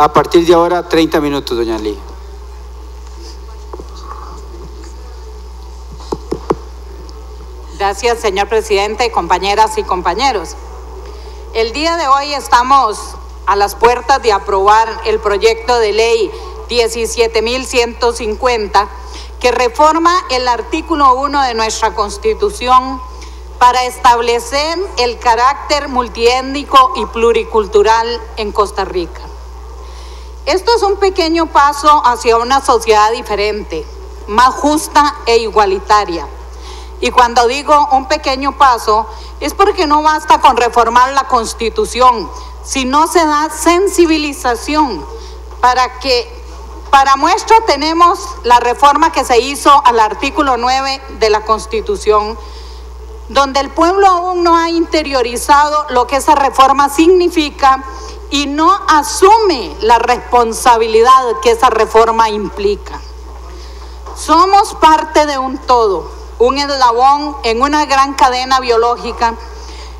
A partir de ahora, 30 minutos, doña Lee. Gracias, señor presidente, compañeras y compañeros. El día de hoy estamos a las puertas de aprobar el proyecto de ley 17.150, que reforma el artículo 1 de nuestra Constitución para establecer el carácter multiétnico y pluricultural en Costa Rica. Esto es un pequeño paso hacia una sociedad diferente, más justa e igualitaria. Y cuando digo un pequeño paso, es porque no basta con reformar la Constitución, sino se da sensibilización para muestra tenemos la reforma que se hizo al artículo 9 de la Constitución, donde el pueblo aún no ha interiorizado lo que esa reforma significa y no asume la responsabilidad que esa reforma implica. Somos parte de un todo, un eslabón en una gran cadena biológica,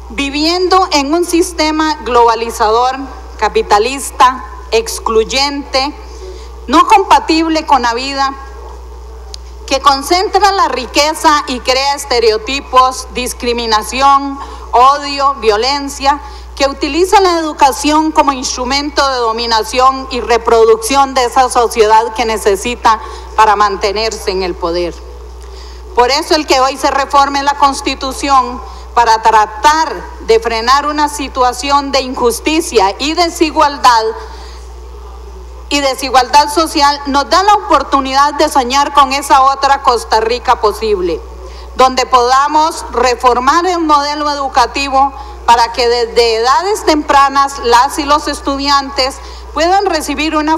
viviendo en un sistema globalizador, capitalista, excluyente, no compatible con la vida, que concentra la riqueza y crea estereotipos, discriminación, odio, violencia, que utiliza la educación como instrumento de dominación y reproducción de esa sociedad que necesita para mantenerse en el poder. Por eso el que hoy se reforme la Constitución para tratar de frenar una situación de injusticia y desigualdad social nos da la oportunidad de soñar con esa otra Costa Rica posible, donde podamos reformar el modelo educativo para que desde edades tempranas las y los estudiantes puedan recibir una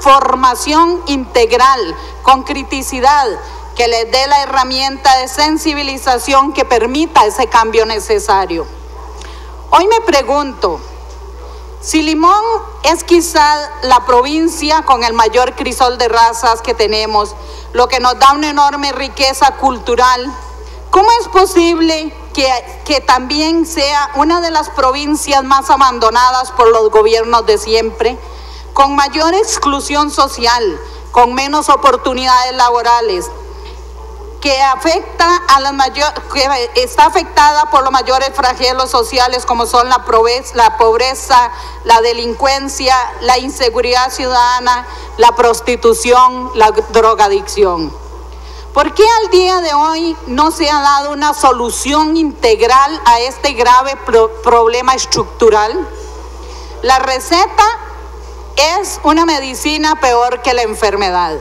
formación integral con criticidad que les dé la herramienta de sensibilización que permita ese cambio necesario. Hoy me pregunto, si Limón es quizá la provincia con el mayor crisol de razas que tenemos, lo que nos da una enorme riqueza cultural, ¿cómo es posible que también sea una de las provincias más abandonadas por los gobiernos de siempre, con mayor exclusión social, con menos oportunidades laborales, que está afectada por los mayores flagelos sociales como son la pobreza, la delincuencia, la inseguridad ciudadana, la prostitución, la drogadicción? ¿Por qué al día de hoy no se ha dado una solución integral a este grave problema estructural? La receta es una medicina peor que la enfermedad.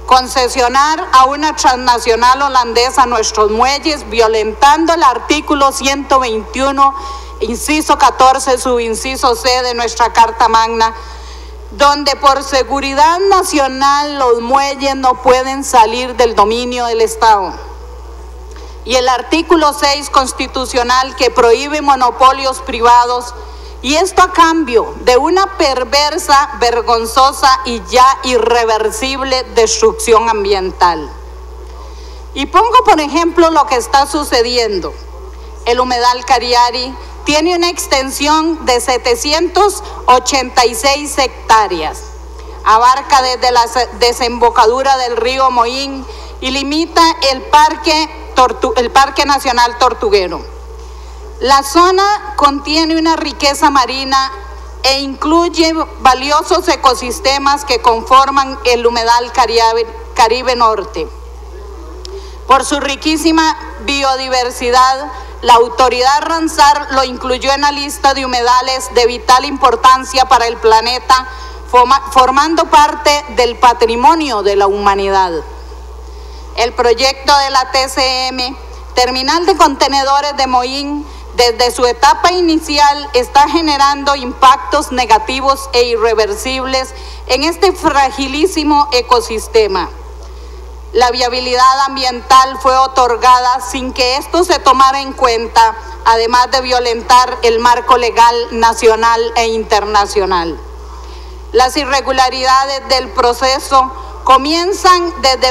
Concesionar a una transnacional holandesa nuestros muelles, violentando el artículo 121, inciso 14, subinciso C de nuestra Carta Magna, donde por seguridad nacional los muelles no pueden salir del dominio del Estado. Y el artículo 6 constitucional que prohíbe monopolios privados, y esto a cambio de una perversa, vergonzosa y ya irreversible destrucción ambiental. Y pongo por ejemplo lo que está sucediendo. El humedal Cariari tiene una extensión de 786 hectáreas. Abarca desde la desembocadura del río Moín y limita el Parque Nacional Tortuguero. La zona contiene una riqueza marina e incluye valiosos ecosistemas que conforman el humedal Caribe Norte. Por su riquísima biodiversidad, la autoridad Ramsar lo incluyó en la lista de humedales de vital importancia para el planeta, formando parte del patrimonio de la humanidad. El proyecto de la TCM, Terminal de Contenedores de Moín, desde su etapa inicial está generando impactos negativos e irreversibles en este fragilísimo ecosistema. La viabilidad ambiental fue otorgada sin que esto se tomara en cuenta, además de violentar el marco legal nacional e internacional. Las irregularidades del proceso comienzan desde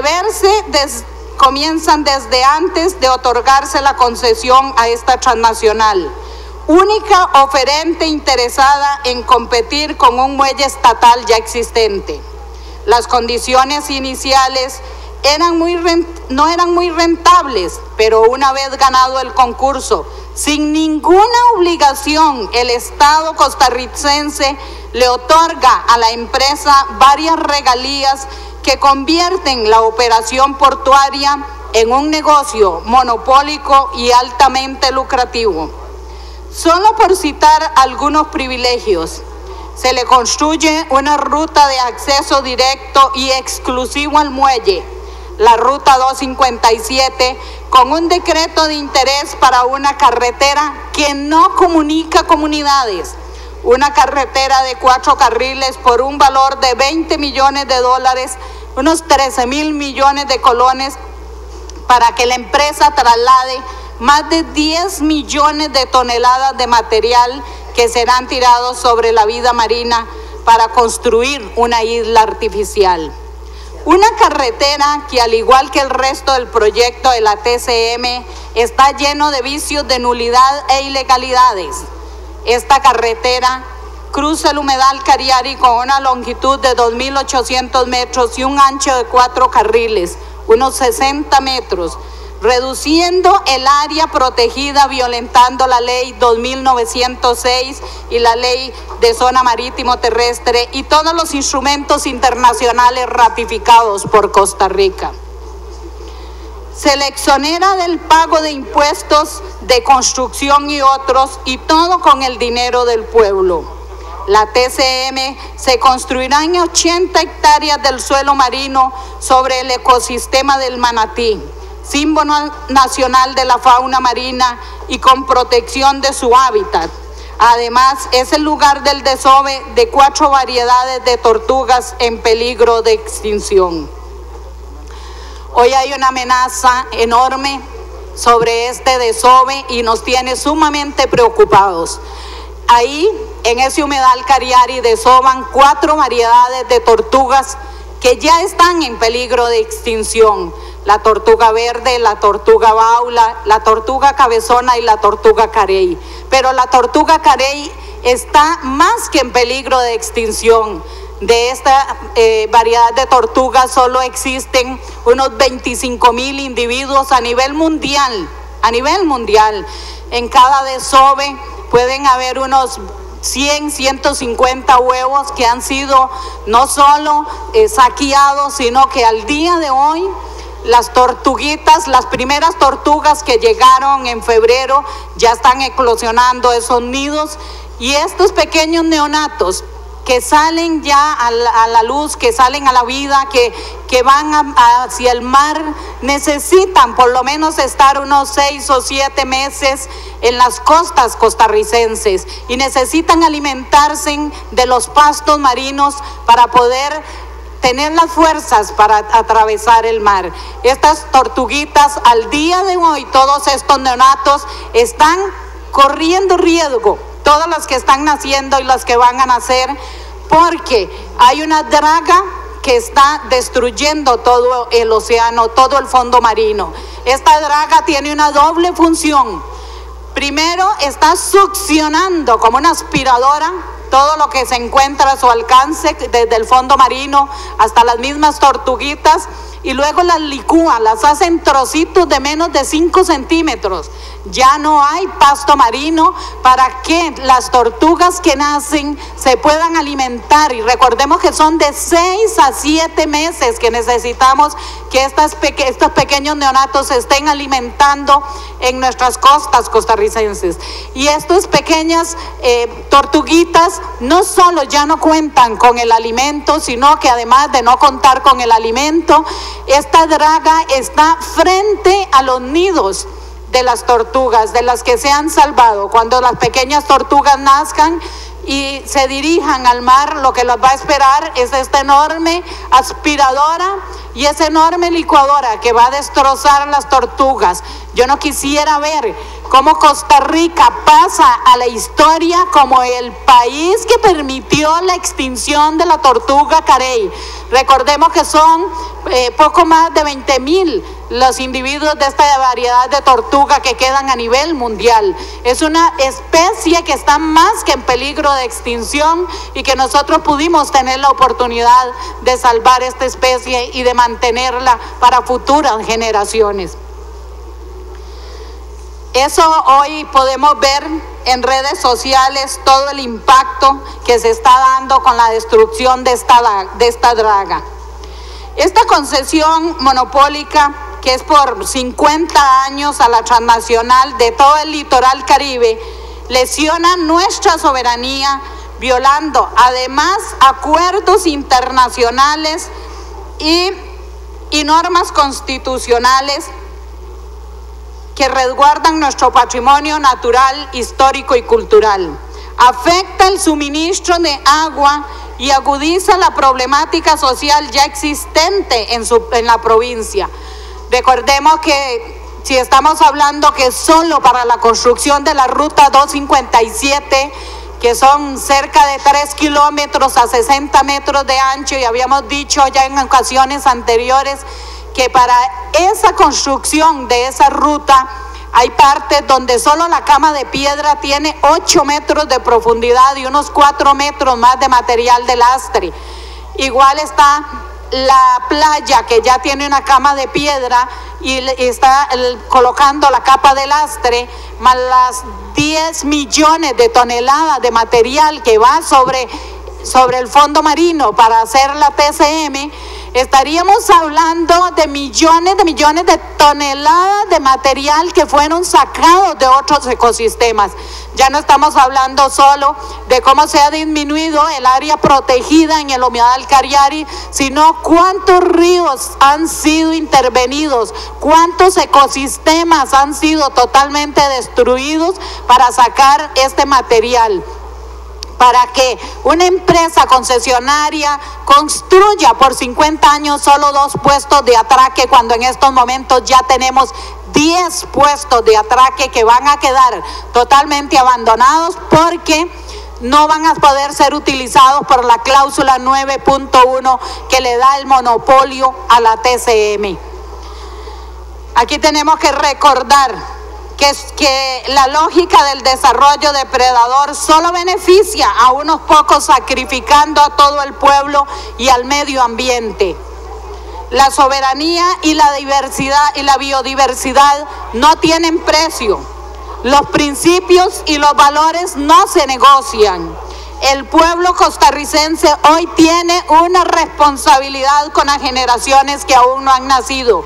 antes de otorgarse la concesión a esta transnacional. única oferente interesada en competir con un muelle estatal ya existente. Las condiciones iniciales no eran muy rentables, pero una vez ganado el concurso, sin ninguna obligación, el Estado costarricense le otorga a la empresa varias regalías que convierten la operación portuaria en un negocio monopólico y altamente lucrativo. Solo por citar algunos privilegios, se le construye una ruta de acceso directo y exclusivo al muelle, la Ruta 257, con un decreto de interés para una carretera que no comunica comunidades, una carretera de 4 carriles por un valor de $20 millones, unos 13.000 millones de colones, para que la empresa traslade más de 10 millones de toneladas de material que serán tirados sobre la vida marina para construir una isla artificial. Una carretera que, al igual que el resto del proyecto de la TCM, está lleno de vicios de nulidad e ilegalidades. Esta carretera cruza el humedal Cariari con una longitud de 2.800 metros y un ancho de 4 carriles, unos 60 metros, reduciendo el área protegida, violentando la ley 2906 y la ley de zona marítimo terrestre y todos los instrumentos internacionales ratificados por Costa Rica. Se le exonera del pago de impuestos de construcción y otros, y todo con el dinero del pueblo. La TCM se construirá en 80 hectáreas del suelo marino sobre el ecosistema del manatí, símbolo nacional de la fauna marina y con protección de su hábitat. Además, es el lugar del desove de 4 variedades de tortugas en peligro de extinción. Hoy hay una amenaza enorme sobre este desove y nos tiene sumamente preocupados. Ahí, en ese humedal Cariari, desovan 4 variedades de tortugas que ya están en peligro de extinción: la tortuga verde, la tortuga baula, la tortuga cabezona y la tortuga carey. Pero la tortuga carey está más que en peligro de extinción. De esta variedad de tortugas solo existen unos 25,000 individuos a nivel mundial. En cada desove pueden haber unos 100, 150 huevos que han sido no solo saqueados, sino que al día de hoy las tortuguitas, las primeras tortugas que llegaron en febrero, ya están eclosionando esos nidos, y estos pequeños neonatos que salen ya a la luz, que salen a la vida, que van hacia el mar, necesitan por lo menos estar unos 6 o 7 meses en las costas costarricenses y necesitan alimentarse de los pastos marinos para poder tener las fuerzas para atravesar el mar. Estas tortuguitas, al día de hoy, todos estos neonatos están corriendo riesgo, todas las que están naciendo y las que van a nacer, porque hay una draga que está destruyendo todo el océano, todo el fondo marino. Esta draga tiene una doble función. Primero, está succionando como una aspiradora todo lo que se encuentra a su alcance, desde el fondo marino hasta las mismas tortuguitas, y luego las licúa, las hace en trocitos de menos de 5 centímetros. Ya no hay pasto marino para que las tortugas que nacen se puedan alimentar, y recordemos que son de 6 a 7 meses que necesitamos que estos pequeños neonatos se estén alimentando en nuestras costas costarricenses. Y estas pequeñas tortuguitas no solo ya no cuentan con el alimento, sino que además de no contar con el alimento, esta draga está frente a los nidos de las tortugas, de las que se han salvado. Cuando las pequeñas tortugas nazcan y se dirijan al mar, lo que las va a esperar es esta enorme aspiradora y esa enorme licuadora que va a destrozar las tortugas. Yo no quisiera ver cómo Costa Rica pasa a la historia como el país que permitió la extinción de la tortuga carey. Recordemos que son poco más de 20,000 los individuos de esta variedad de tortuga que quedan a nivel mundial. Es una especie que está más que en peligro de extinción y que nosotros pudimos tener la oportunidad de salvar esta especie y de mantenerla para futuras generaciones. Eso hoy podemos ver en redes sociales, todo el impacto que se está dando con la destrucción de esta draga. Esta concesión monopólica, que es por 50 años a la transnacional de todo el litoral caribe, lesiona nuestra soberanía, violando además acuerdos internacionales y normas constitucionales que resguardan nuestro patrimonio natural, histórico y cultural. Afecta el suministro de agua y agudiza la problemática social ya existente en la provincia. Recordemos que si estamos hablando que solo para la construcción de la ruta 257, que son cerca de 3 kilómetros a 60 metros de ancho, y habíamos dicho ya en ocasiones anteriores que para esa construcción de esa ruta hay partes donde solo la cama de piedra tiene 8 metros de profundidad y unos 4 metros más de material de lastre. Igual está la playa, que ya tiene una cama de piedra y está colocando la capa de lastre, más las 10 millones de toneladas de material que va sobre el fondo marino para hacer la TCM. Estaríamos hablando de millones de toneladas de material que fueron sacados de otros ecosistemas. Ya no estamos hablando solo de cómo se ha disminuido el área protegida en el humedal Cariari, sino cuántos ríos han sido intervenidos, cuántos ecosistemas han sido totalmente destruidos para sacar este material, para que una empresa concesionaria construya por 50 años solo 2 puestos de atraque, cuando en estos momentos ya tenemos 10 puestos de atraque que van a quedar totalmente abandonados porque no van a poder ser utilizados por la cláusula 9.1 que le da el monopolio a la TCM. Aquí tenemos que recordar que la lógica del desarrollo depredador solo beneficia a unos pocos, sacrificando a todo el pueblo y al medio ambiente. La soberanía y la diversidad y la biodiversidad no tienen precio. Los principios y los valores no se negocian. El pueblo costarricense hoy tiene una responsabilidad con las generaciones que aún no han nacido.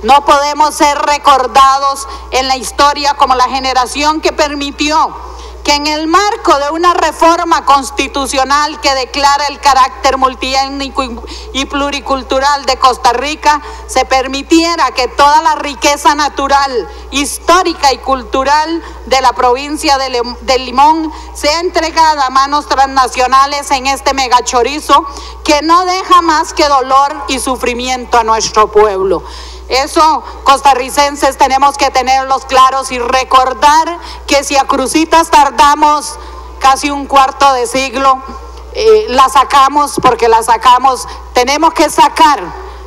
No podemos ser recordados en la historia como la generación que permitió que en el marco de una reforma constitucional que declara el carácter multiétnico y pluricultural de Costa Rica, se permitiera que toda la riqueza natural, histórica y cultural de la provincia de Limón sea entregada a manos transnacionales en este megachorizo que no deja más que dolor y sufrimiento a nuestro pueblo. Eso, costarricenses, tenemos que tenerlos claros y recordar que si a Cruzitas tardamos casi un cuarto de siglo, la sacamos porque la sacamos. Tenemos que sacar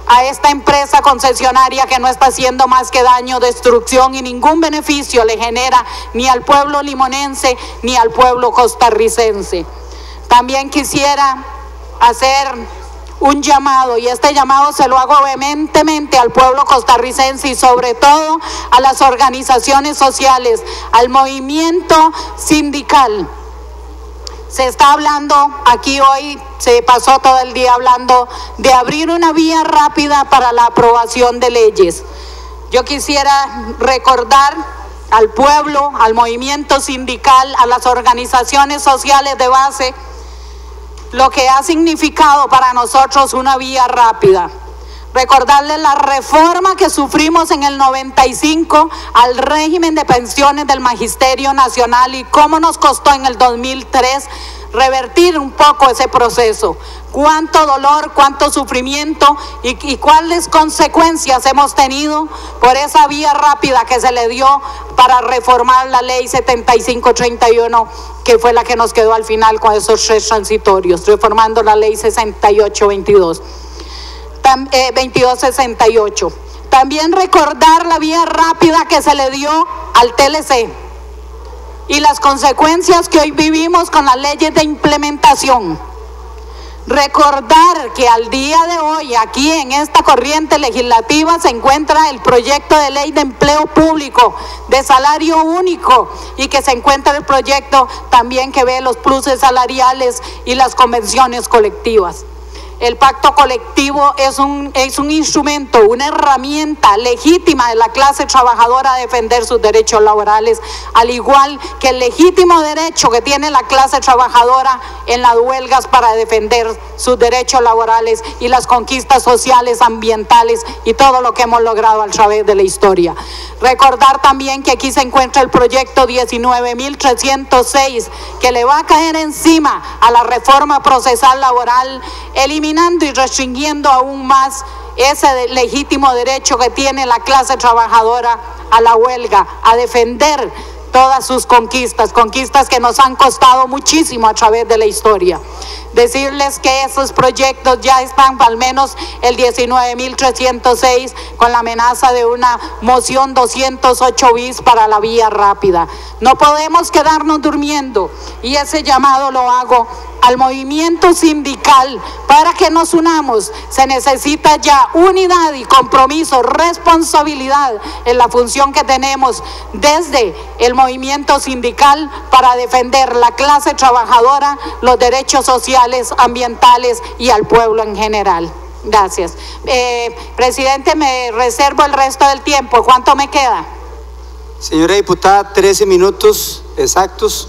a esta empresa concesionaria que no está haciendo más que daño, destrucción y ningún beneficio le genera ni al pueblo limonense ni al pueblo costarricense. También quisiera hacer un llamado, y este llamado se lo hago vehementemente al pueblo costarricense y sobre todo a las organizaciones sociales, al movimiento sindical. Se está hablando aquí hoy, se pasó todo el día hablando de abrir una vía rápida para la aprobación de leyes. Yo quisiera recordar al pueblo, al movimiento sindical, a las organizaciones sociales de base, lo que ha significado para nosotros una vía rápida. Recordarles la reforma que sufrimos en el 95 al régimen de pensiones del Magisterio Nacional y cómo nos costó en el 2003 revertir un poco ese proceso. Cuánto dolor, cuánto sufrimiento y cuáles consecuencias hemos tenido por esa vía rápida que se le dio para reformar la ley 7531, que fue la que nos quedó al final con esos 3 transitorios, reformando la ley 2268. También recordar la vía rápida que se le dio al TLC y las consecuencias que hoy vivimos con las leyes de implementación. Recordar que al día de hoy, aquí en esta corriente legislativa, se encuentra el proyecto de ley de empleo público de salario único y que se encuentra el proyecto también que ve los pluses salariales y las convenciones colectivas. El pacto colectivo es un instrumento, una herramienta legítima de la clase trabajadora a defender sus derechos laborales, al igual que el legítimo derecho que tiene la clase trabajadora en las huelgas para defender sus derechos laborales y las conquistas sociales, ambientales y todo lo que hemos logrado a través de la historia. Recordar también que aquí se encuentra el proyecto 19.306, que le va a caer encima a la reforma procesal laboral, eliminando y restringiendo aún más ese legítimo derecho que tiene la clase trabajadora a la huelga, a defender todas sus conquistas que nos han costado muchísimo a través de la historia. Decirles que esos proyectos ya están, al menos el 19.306, con la amenaza de una moción 208 bis para la vía rápida. No podemos quedarnos durmiendo y ese llamado lo hago al movimiento sindical para que nos unamos. Se necesita ya unidad y compromiso, responsabilidad en la función que tenemos desde el movimiento sindical para defender la clase trabajadora, los derechos sociales, ambientales y al pueblo en general. Gracias. Presidente, me reservo el resto del tiempo. ¿Cuánto me queda? Señora diputada, 13 minutos exactos.